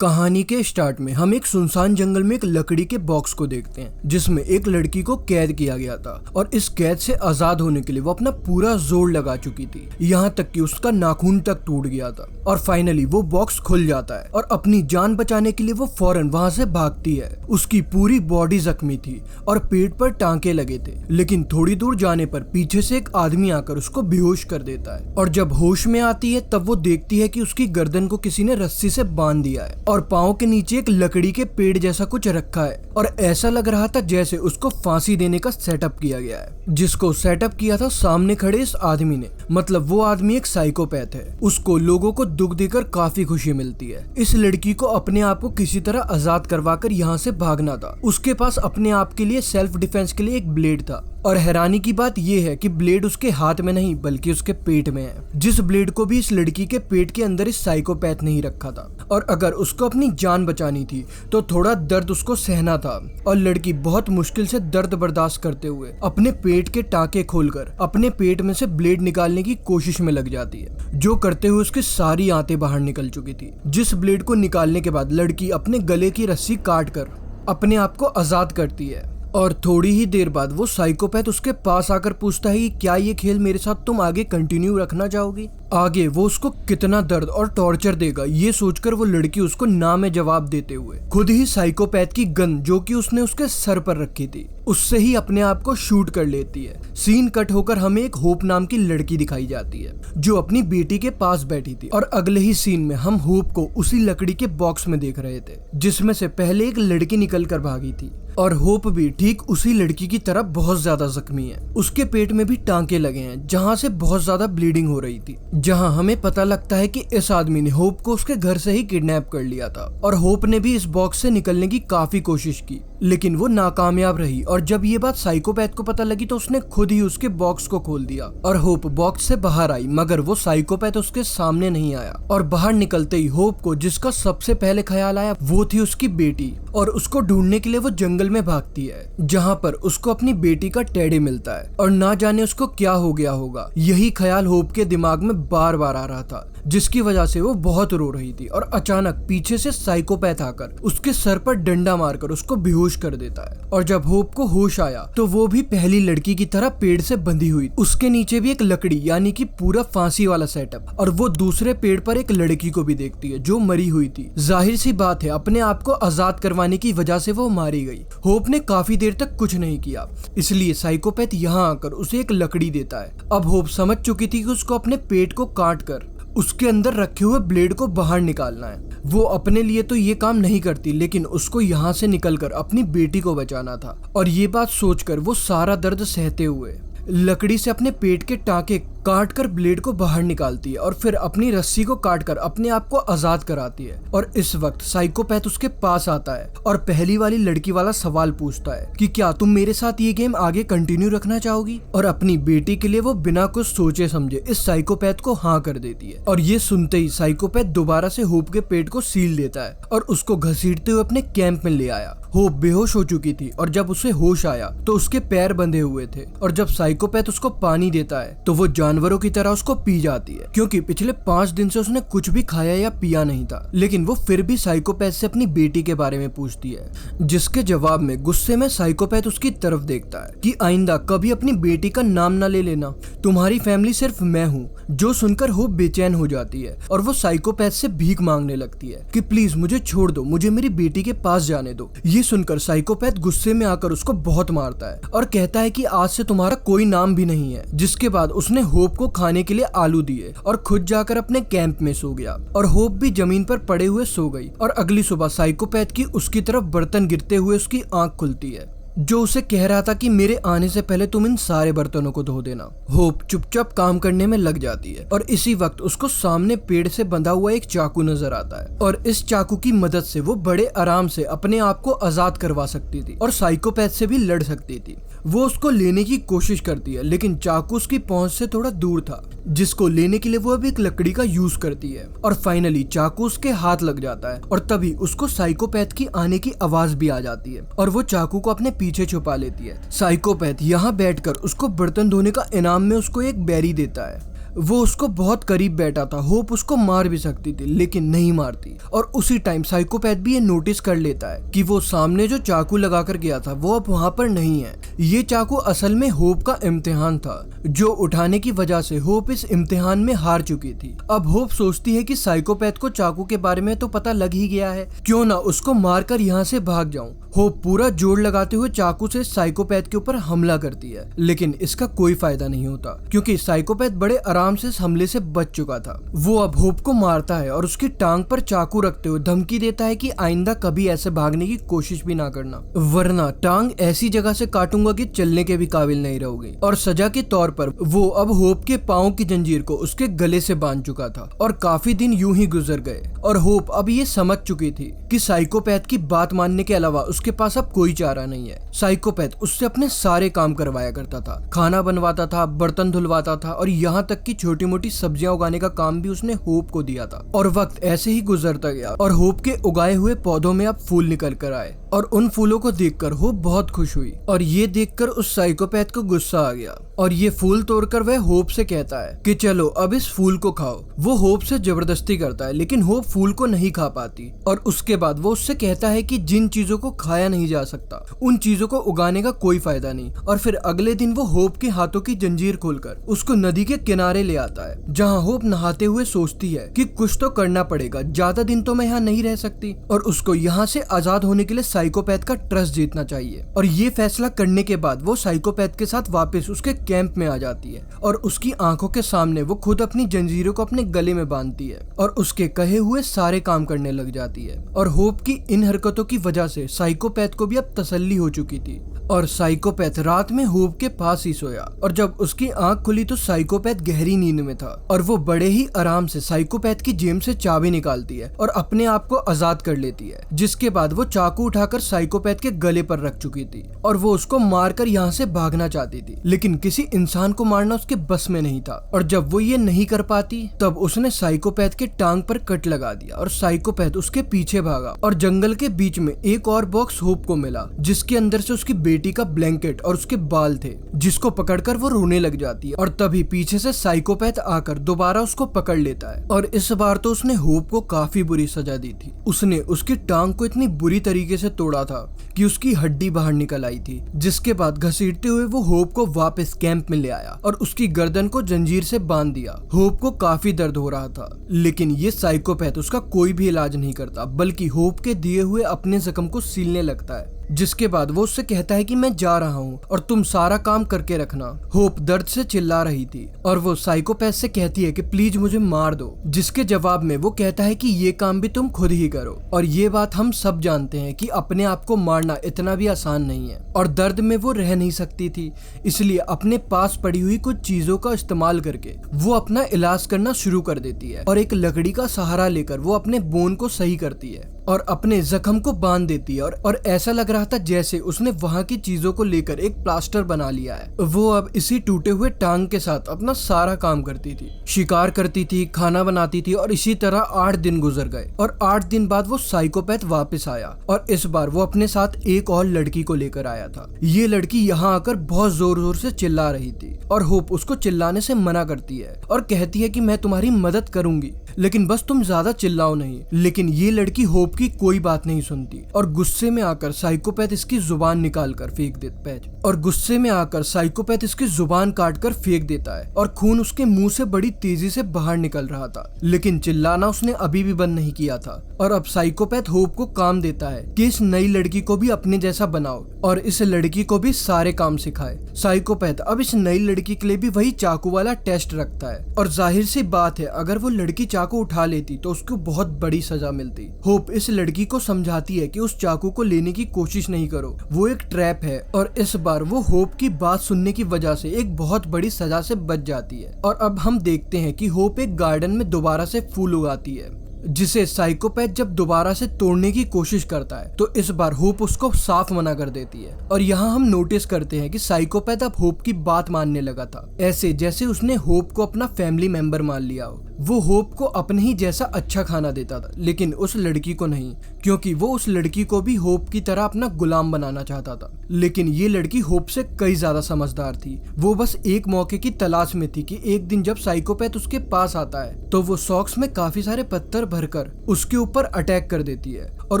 कहानी के स्टार्ट में हम एक सुनसान जंगल में एक लकड़ी के बॉक्स को देखते हैं जिसमें एक लड़की को कैद किया गया था और इस कैद से आजाद होने के लिए वो अपना पूरा जोर लगा चुकी थी, यहाँ तक कि उसका नाखून तक टूट गया था। और फाइनली वो बॉक्स खुल जाता है और अपनी जान बचाने के लिए वो फौरन वहाँ से भागती है। उसकी पूरी बॉडी जख्मी थी और पेट पर टांके लगे थे, लेकिन थोड़ी दूर जाने पर पीछे से एक आदमी आकर उसको बेहोश कर देता है। और जब होश में आती है तब वो देखती है कि उसकी गर्दन को किसी ने रस्सी से बांध दिया है और पाँव के नीचे एक लकड़ी के पेड़ जैसा कुछ रखा है और ऐसा लग रहा था जैसे उसको फांसी देने का सेटअप किया गया है, जिसको सेटअप किया था सामने खड़े इस आदमी ने। मतलब वो आदमी एक साइकोपैथ है। उसको लोगों को दुख देकर काफी खुशी मिलती है। इस लड़की को अपने आप को किसी तरह आजाद करवाकर यहाँ से भागना था। उसके पास अपने आप के लिए सेल्फ डिफेंस के लिए एक ब्लेड था और हैरानी की बात यह है कि ब्लेड उसके हाथ में नहीं बल्कि उसके पेट में है, जिस ब्लेड को भी इस लड़की के पेट के अंदर इस साइकोपैथ ने ही रखा था। और अगर उसको अपनी जान बचानी थी तो थोड़ा दर्द उसको सहना था और लड़की बहुत मुश्किल से दर्द बर्दाश्त करते हुए अपने पेट के टांके खोलकर अपने पेट में से ब्लेड निकालने की कोशिश में लग जाती है, जो करते हुए उसकी सारी आंतें बाहर निकल चुकी थी। जिस ब्लेड को निकालने के बाद लड़की अपने गले की रस्सी काट कर अपने आप को आजाद करती है और थोड़ी ही देर बाद वो साइकोपैथ उसके पास आकर पूछता है कि क्या ये खेल मेरे साथ तुम आगे कंटिन्यू रखना चाहोगी। आगे वो उसको कितना दर्द और टॉर्चर देगा ये सोचकर वो लड़की उसको ना में जवाब देते हुए खुद ही साइकोपैथ की गन जो कि उसने उसके सर पर रखी थी उससे ही अपने आप को शूट कर लेती है। सीन कट होकर हमें एक होप नाम की लड़की दिखाई जाती है जो अपनी बेटी के पास बैठी थी और अगले ही सीन में हम होप को उसी लकड़ी के बॉक्स में देख रहे थे जिसमें से पहले एक लड़की निकल कर भागी थी। और होप भी ठीक उसी लड़की की तरह बहुत ज्यादा जख्मी है। उसके पेट में भी टांके लगे हैं जहाँ से बहुत ज्यादा ब्लीडिंग हो रही थी, जहाँ हमें पता लगता है कि इस आदमी ने होप को उसके घर से ही किडनैप कर लिया था। और होप ने भी इस बॉक्स से निकलने की काफी कोशिश की लेकिन वो नाकामयाब रही। और जब ये बात साइकोपैथ को पता लगी तो उसने खुद ही उसके बॉक्स को खोल दिया और होप बॉक्स से बाहर आई, मगर वो साइकोपैथ उसके सामने नहीं आया। और बाहर निकलते ही होप को जिसका सबसे पहले ख्याल आया वो थी उसकी बेटी और उसको ढूंढने के लिए वो जंगल में भागती है जहाँ पर उसको अपनी बेटी का टेडी मिलता है और ना जाने उसको क्या हो गया होगा। यही ख्याल होप के दिमाग में बार बार आ रहा था जिसकी वजह से वो बहुत रो रही थी। और अचानक पीछे से साइकोपैथ आकर उसके सर पर डंडा मारकर उसको बेहोश कर देता है। और जब होप को होश आया तो वो भी पहली लड़की की तरह पेड़ से बंधी हुई, उसके नीचे भी एक लकड़ी यानी कि पूरा फांसी वाला सेटअप। और वो दूसरे पेड़ पर एक लड़की को भी देखती है जो मरी हुई थी। जाहिर सी बात है अपने आप को आजाद करवाने की वजह से वो मारी गई। होप ने काफी देर तक कुछ नहीं किया, इसलिए साइकोपैथ यहाँ आकर उसे एक लकड़ी देता है। अब होप समझ चुकी थी कि उसको अपने पेट को काट कर उसके अंदर रखे हुए ब्लेड को बाहर निकालना है। वो अपने लिए तो ये काम नहीं करती लेकिन उसको यहाँ से निकलकर अपनी बेटी को बचाना था। और ये बात सोचकर वो सारा दर्द सहते हुए लकड़ी से अपने पेट के टांके काट कर ब्लेड को बाहर निकालती है और फिर अपनी रस्सी को काट कर अपने आप को आजाद कराती है। और इस वक्त साइकोपैथ उसके पास आता है और पहली वाली लड़की वाला सवाल पूछता है कि क्या तुम मेरे साथ ये गेम आगे कंटिन्यू रखना चाहोगी। और अपनी बेटी के लिए वो बिना कुछ सोचे समझे इस साइकोपैथ को हाँ कर देती है। और ये सुनते ही साइकोपैथ दोबारा से होप के पेट को सील देता है और उसको घसीटते हुए अपने कैंप में ले आया। होप बेहोश हो चुकी थी और जब उसे होश आया तो उसके पैर बंधे हुए थे। और जब साइकोपैथ उसको पानी देता है तो वो जानवरों की तरह उसको पी जाती है, क्योंकि पिछले 5 दिन से उसने कुछ भी खाया या पिया नहीं था। लेकिन वो फिर भी साइकोपैथ से अपनी बेटी के बारे में पूछती है, जिसके जवाब में गुस्से में साइकोपैथ उसकी तरफ देखता है कि आइंदा कभी अपनी बेटी का नाम ना ले लेना, तुम्हारी फैमिली सिर्फ मैं हूँ। जो सुनकर होप बेचैन हो जाती है और वो साइकोपैथ से भीख मांगने लगती है कि प्लीज मुझे छोड़ दो, मुझे मेरी बेटी के पास जाने दो। ये सुनकर साइकोपैथ गुस्से में आकर उसको बहुत मारता है और कहता है कि आज से तुम्हारा कोई नाम भी नहीं है। जिसके बाद उसने होप को खाने के लिए आलू दिए और खुद जाकर अपने कैंप में सो गया। और होप भी जमीन पर पड़े हुए सो गई। और अगली सुबह साइकोपैथ की उसकी तरफ बर्तन गिरते हुए उसकी आंख खुलती है जो उसे कह रहा था कि मेरे आने से पहले तुम इन सारे बर्तनों को धो देना। होप चुपचाप काम करने में लग जाती है और इसी वक्त उसको सामने पेड़ से बंधा हुआ एक चाकू नजर आता है और इस चाकू की मदद से वो बड़े आराम से अपने आप को आजाद करवा सकती थी और साइकोपैथ से भी लड़ सकती थी। वो उसको लेने की कोशिश करती है लेकिन चाकू उसकी पहुंच से थोड़ा दूर था, जिसको लेने के लिए वो अब एक लकड़ी का यूज करती है। और फाइनली चाकू उसके हाथ लग जाता है और तभी उसको साइकोपैथ की आने की आवाज भी आ जाती है और वो चाकू को अपने पीछे छुपा लेती है। साइकोपैथ यहाँ बैठकर उसको बर्तन धोने का इनाम में उसको एक बेरी देता है। वो उसको बहुत करीब बैठा था। होप उसको मार भी सकती थी लेकिन नहीं मारती। और उसी टाइम साइकोपैथ भी ये नोटिस कर लेता है कि वो सामने जो चाकू लगाकर गया था वो अब वहाँ पर नहीं है। ये चाकू असल में होप का इम्तिहान था, जो उठाने की वजह से होप इस इम्तिहान में हार चुकी थी। अब होप सोचती है कि साइकोपैथ को चाकू के बारे में तो पता लग ही गया है, क्यों ना उसको मारकर यहाँ से भाग जाऊं। होप पूरा जोर लगाते हुए चाकू से साइकोपैथ के ऊपर हमला करती है, लेकिन इसका कोई फायदा नहीं होता क्योंकि साइकोपैथ बड़े आराम से इस हमले से बच चुका था। वो अब होप को मारता है और उसकी टांग पर चाकू रखते हुए धमकी देता है कि आइंदा कभी ऐसे भागने की कोशिश भी ना करना, वरना टांग ऐसी जगह से काटूंगा कि चलने के भी काबिल नहीं रहोगे। और सजा के तौर पर वो अब होप के पाँव की जंजीर को उसके गले से बांध चुका था और काफी दिन यूं ही गुजर गए। और होप अब ये समझ चुकी थी कि साइकोपैथ की बात मानने के अलावा उसके पास अब कोई चारा नहीं है। साइकोपैथ उससे अपने सारे काम करवाया करता था, खाना बनवाता था, बर्तन धुलवाता था और यहाँ तक कि छोटी मोटी सब्जियां उगाने का काम भी उसने होप को दिया था। और वक्त ऐसे ही गुजरता गया और होप के उगाए हुए पौधों में अब फूल निकल कर आए और उन फूलों को देखकर होप बहुत खुश हुई। और ये देखकर उस साइकोपैथ को गुस्सा आ गया और ये फूल तोड़कर वह होप से कहता है कि चलो अब इस फूल को खाओ। वो होप से जबरदस्ती करता है लेकिन होप फूल को नहीं खा पाती और उसके बाद वो उससे कहता है कि जिन चीजों को खाया नहीं जा सकता उन चीजों को उगाने का कोई फायदा नहीं। और फिर अगले दिन वो होप के हाथों की जंजीर खोलकर उसको नदी के किनारे ले आता है, जहाँ होप नहाते हुए सोचती है कि कुछ तो करना पड़ेगा, ज्यादा दिन तो मैं यहाँ नहीं रह सकती और उसको यहाँ से आजाद होने के लिए साइकोपैथ का ट्रस्ट जीतना चाहिए। और ये फैसला करने के बाद वो साइकोपैथ के साथ वापस उसके कैंप में आ जाती है और उसकी आंखों के सामने वो खुद अपनी जंजीरों को अपने गले में बांधती है और उसके कहे हुए सारे काम करने लग जाती है। और होप की इन हरकतों की वजह से साइकोपैथ को भी अब तसल्ली हो चुकी थी और साइकोपैथ रात में होप के पास ही सोया। और जब उसकी आंख खुली तो साइकोपैथ गहरी नींद में था और वो बड़े ही आराम से साइकोपैथ की जेब से चाबी निकालती है और अपने आप को आजाद कर लेती है, जिसके बाद वो चाकू उठाकर साइकोपैथ के गले पर रख चुकी थी और वो उसको मारकर यहाँ से भागना चाहती थी, लेकिन किसी इंसान को मारना उसके बस में नहीं था। और जब वो ये नहीं कर पाती तब उसने साइकोपैथ के टांग पर कट लगा दिया और साइकोपैथ उसके पीछे भागा और जंगल के बीच में एक और बॉक्स होप को मिला, जिसके अंदर से उसकी बेटी का ब्लैंकेट और उसके बाल थे, जिसको पकड़कर वो रोने लग जाती है। और तभी पीछे से साइकोपैथ आकर दोबारा उसको पकड़ लेता है और इस बार तो उसने होप को काफी बुरी सजा दी थी। उसने उसकी टांग को इतनी बुरी तरीके से तोड़ा था कि उसकी हड्डी बाहर निकल आई थी, जिसके बाद घसीटते हुए वो होप को वापस कैंप में ले आया और उसकी गर्दन को जंजीर से बांध दिया। होप को काफी दर्द हो रहा था, लेकिन ये साइकोपैथ उसका कोई भी इलाज नहीं करता, बल्कि होप के दिए हुए अपने जख्म को सीलने लगता है, जिसके बाद वो उससे कहता है कि मैं जा रहा हूँ और तुम सारा काम करके रखना। होप दर्द से चिल्ला रही थी और वो साइकोपैथ से कहती है कि प्लीज मुझे मार दो, जिसके जवाब में वो कहता है कि ये काम भी तुम खुद ही करो। और ये बात हम सब जानते हैं कि अपने आप को मारना इतना भी आसान नहीं है और दर्द में वो रह नहीं सकती थी, इसलिए अपने पास पड़ी हुई कुछ चीजों का इस्तेमाल करके वो अपना इलाज करना शुरू कर देती है और एक लकड़ी का सहारा लेकर वो अपने बोन को सही करती है और अपने जख्म को बांध देती है और ऐसा लग रहा था जैसे उसने वहाँ की चीजों को लेकर एक प्लास्टर बना लिया है। वो अब इसी टूटे हुए टांग के साथ अपना सारा काम करती थी, शिकार करती थी, खाना बनाती थी और इसी तरह 8 दिन गुजर गए। और 8 दिन बाद वो साइकोपैथ वापस आया और इस बार वो अपने साथ एक और लड़की को लेकर आया था। ये लड़की यहाँ आकर बहुत जोर जोर से चिल्ला रही थी और होप उसको चिल्लाने से मना करती है और कहती है कि मैं तुम्हारी मदद करूंगी, लेकिन बस तुम ज्यादा चिल्लाओ नहीं। लेकिन ये लड़की होप की कोई बात नहीं सुनती और गुस्से में आकर साइकोपैथ इसकी जुबान निकाल कर फेंक देता है और गुस्से में आकर साइकोपैथ इसकी जुबान काट कर फेंक देता है और खून उसके मुंह से बड़ी तेजी से बाहर निकल रहा था, लेकिन चिल्लाना उसने अभी भी बंद नहीं किया था। और अब साइकोपैथ होप को काम देता है कि इस नई लड़की को भी अपने जैसा बनाओ और इस लड़की को भी सारे काम सिखाए। साइकोपैथ अब इस नई लड़की के लिए भी वही चाकू वाला टेस्ट रखता है और जाहिर सी बात है अगर वो लड़की चाकू उठा लेती तो उसको बहुत बड़ी सजा मिलती। होप इस लड़की को समझाती है कि उस चाकू को लेने की कोशिश नहीं करो, वो एक ट्रैप है। और इस बार वो होप की बात सुनने की वजह से एक बहुत बड़ी सजा से बच जाती है। और अब हम देखते हैं कि होप एक गार्डन में दोबारा से फूल उगाती है, जिसे साइकोपैथ जब दोबारा से तोड़ने की कोशिश करता है तो इस बार होप उसको साफ मना कर देती है। और यहाँ हम नोटिस करते हैं कि साइकोपैथ अब होप की बात मानने लगा था, ऐसे जैसे उसने होप को अपना फैमिली मेंबर मान लिया हो। वो होप को अपने ही जैसा अच्छा खाना देता था, लेकिन उस लड़की को नहीं, क्योंकि वो उस लड़की को भी होप की तरह अपना गुलाम बनाना चाहता था। लेकिन ये लड़की होप से कई ज्यादा समझदार थी। वो बस एक मौके की तलाश में थी कि एक दिन जब साइकोपैथ उसके पास आता है तो वो सॉक्स में काफी सारे पत्थर भरकर उसके ऊपर अटैक कर देती है और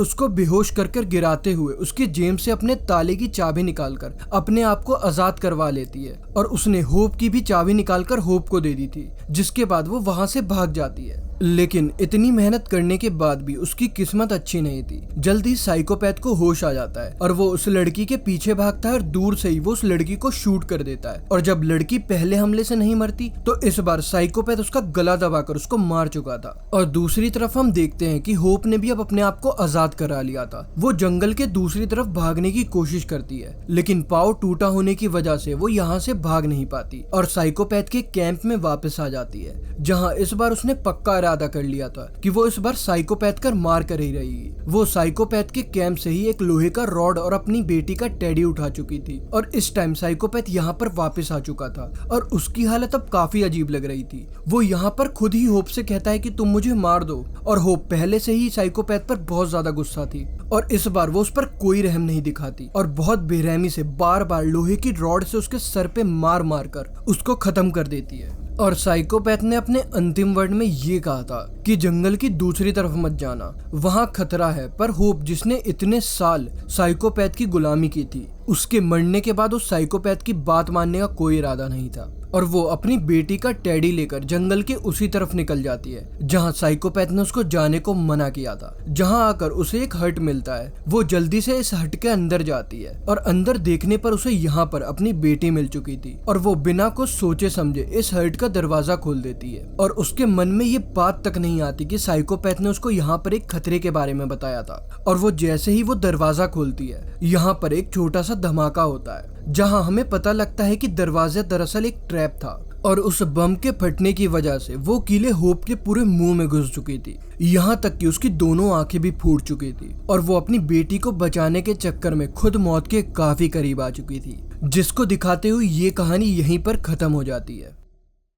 उसको बेहोश कर गिराते हुए उसके जेब से अपने ताले की चाबी निकालकर अपने आप को आजाद करवा लेती है। और उसने होप की भी चाबी निकालकर होप को दे दी थी, जिसके बाद वो वहां से भाग जाती है। लेकिन इतनी मेहनत करने के बाद भी उसकी किस्मत अच्छी नहीं थी। जल्दी साइकोपैथ को होश आ जाता है और वो उस लड़की के पीछे भागता है और दूर से ही वो उस लड़की को शूट कर देता है। और जब लड़की पहले हमले से नहीं मरती तो इस बार साइकोपैथ उसका गला दबाकर उसको मार चुका था। और दूसरी तरफ हम देखते हैं कि होप ने भी अब अपने आप को आजाद करा लिया था। वो जंगल के दूसरी तरफ भागने की कोशिश करती है, लेकिन पाँव टूटा होने की वजह से वो यहाँ से भाग नहीं पाती और साइकोपैथ के कैंप में वापस आ जाती है, जहाँ इस बार उसने पक्का इरादा कर लिया था कि वो इस बार साइकोपैथ कर मार कर ही रहेगी। वो साइकोपैथ के कैंप से ही एक लोहे का रॉड और अपनी बेटी का टेडी उठा चुकी थी और इस टाइम साइकोपैथ यहाँ पर वापस आ चुका था और उसकी हालत अब काफी अजीब लग रही थी। वो यहाँ पर खुद ही होप से कहता है कि तुम मुझे मार दो, और होप पहले से ही साइकोपैथ पर बहुत ज्यादा गुस्सा थी और इस बार वो उस पर कोई रहम नहीं दिखाती और बहुत बेरहमी से बार बार लोहे की रॉड से उसके सर पे मार मार कर उसको खत्म कर देती है। और साइकोपैथ ने अपने अंतिम वर्ड में ये कहा था कि जंगल की दूसरी तरफ मत जाना, वहां खतरा है। पर होप, जिसने इतने साल साइकोपैथ की गुलामी की थी, उसके मरने के बाद उस साइकोपैथ की बात मानने का कोई इरादा नहीं था और वो अपनी बेटी का टेडी लेकर जंगल के उसी तरफ निकल जाती है जहां साइकोपैथ ने उसको जाने को मना किया था। जहां आकर उसे एक हट मिलता है। वो जल्दी से इस हट के अंदर जाती है और अंदर देखने पर उसे यहाँ पर अपनी बेटी मिल चुकी थी और वो बिना कुछ सोचे समझे इस हट का दरवाजा खोल देती है। और उसके मन में ये बात तक नहीं आती कि साइकोपैथ ने उसको यहाँ पर एक खतरे के बारे में बताया था। और वो जैसे ही वो दरवाजा खोलती है, यहाँ पर एक छोटा सा धमाका होता है, जहां हमें पता लगता है कि दरवाजा दरअसल एक ट्रैप था और उस बम के फटने की वजह से वो कीले होप के पूरे मुंह में घुस चुकी थी, यहाँ तक कि उसकी दोनों आंखें भी फूट चुकी थी और वो अपनी बेटी को बचाने के चक्कर में खुद मौत के काफी करीब आ चुकी थी। जिसको दिखाते हुए ये कहानी यहीं पर खत्म हो जाती है।